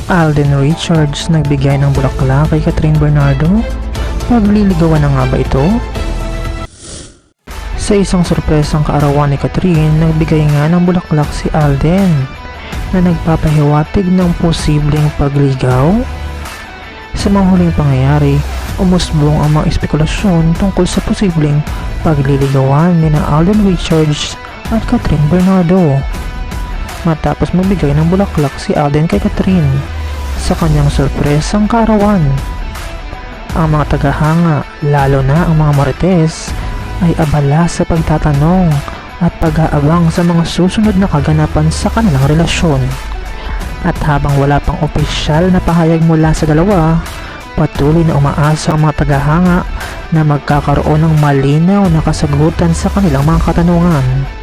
Alden Richards nagbigay ng bulaklak kay Catherine Bernardo? Pagliligawan na nga ba ito? Sa isang sorpresang kaarawan ni Catherine, nagbigay nga ng bulaklak si Alden na nagpapahiwatig ng posibleng pagligaw. Sa mga huling pangyayari, umusbong ang mga espekulasyon tungkol sa posibleng pagliligawan ni Alden Richards at Catherine Bernardo. Matapos magbigay ng bulaklak si Alden kay Catherine sa kanyang sorpresang kaarawan. Ang mga tagahanga, lalo na ang mga marites, ay abala sa pagtatanong at pag-aabang sa mga susunod na kaganapan sa kanilang relasyon. At habang wala pang opisyal na pahayag mula sa dalawa, patuloy na umaasa ang mga tagahanga na magkakaroon ng malinaw na kasagutan sa kanilang mga katanungan.